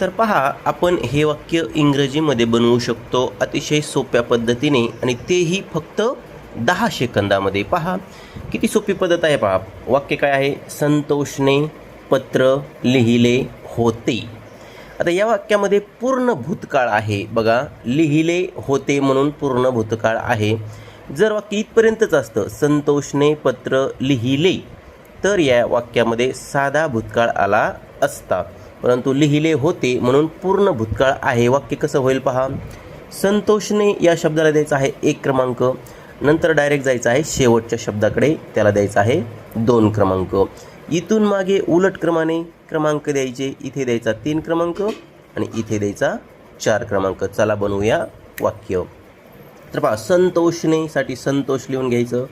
तर पहा, आपण हे वाक्य इंग्रजीमध्ये बनवू शकतो अतिशय सोप्या पद्धतीने आणि तेही फक्त 10 सेकंदामध्ये. पहा किती सोपी पद्धत आहे. पहा वाक्य काय आहे, संतोषने पत्र लिहिले होते. आता या वाक्यामध्ये पूर्ण भूतकाळ आहे. बघा, लिहिले होते म्हणून पूर्ण भूतकाळ आहे. जर वाक्य इथपर्यंतच असतं, संतोषने पत्र लिहिले, तर या वाक्यामध्ये साधा भूतकाळ आला असता. परंतु लिहिले होते म्हणून पूर्ण भूतकाळ आहे. वाक्य कसं होईल पहा, संतोषने या शब्दाला द्यायचा आहे 1 क्रमांक, नंतर डायरेक्ट जायचं आहे शेवटच्या शब्दाकडे, त्याला द्यायचा आहे 2 क्रमांक. इथून मागे उलट क्रमाने क्रमांक द्यायचे. इथे द्यायचा 3 क्रमांक आणि इथे द्यायचा 4 क्रमांक. चला बनवूया वाक्य. तर पहा, संतोषने साठी संतोष लिहून घ्यायचं,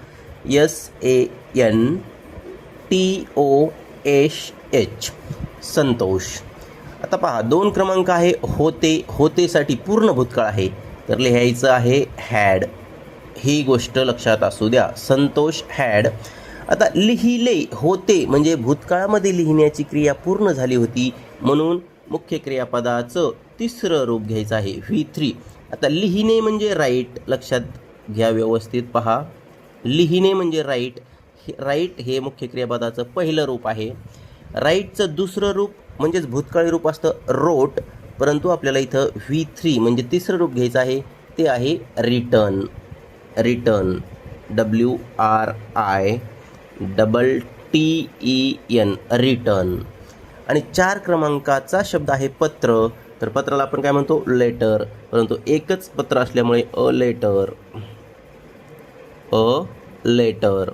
SANTOSH, संतोष. आता पहा 2 क्रमांक आहे, होते. होतेसाठी पूर्ण भूतकाळ आहे, तर लिहायचं आहे हॅड. ही गोष्ट लक्षात असू द्या, संतोष हॅड. आता लिहिले होते म्हणजे भूतकाळामध्ये लिहिण्याची क्रिया पूर्ण झाली होती, म्हणून मुख्य क्रियापदाचं 3रं रूप घ्यायचं आहे, V3. आता लिहिणे म्हणजे राईट, लक्षात घ्या व्यवस्थित. पहा, लिहिणे म्हणजे राईट. राईट हे मुख्य क्रियापदाचं पहिलं रूप आहे. राईटचं 2रं रूप म्हणजेच भूतकाळी रूप असतं रोट, परंतु आपल्याला इथं V3 म्हणजे 3रं रूप घ्यायचं आहे, ते आहे रिटर्न. Return, WRITTEN, return. आणि 4 क्रमांकाचा शब्द आहे पत्र. तर पत्राला आपण काय म्हणतो, लेटर, परंतु एकच पत्र असल्यामुळे अ लेटर. A letter.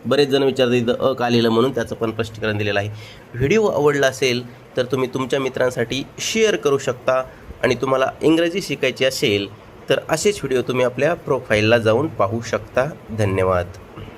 बरेच जण विचारतात इथं अ का लिहिलं म्हणून, त्याचं पण स्पष्टीकरण दिलेलं आहे. व्हिडिओ आवडला असेल तर तुम्ही तुमच्या मित्रांसाठी शेअर करू शकता. आणि तुम्हाला इंग्रजी शिकायची असेल तर असेच व्हिडिओ तुम्ही आपल्या प्रोफाईलला जाऊन पाहू शकता. धन्यवाद.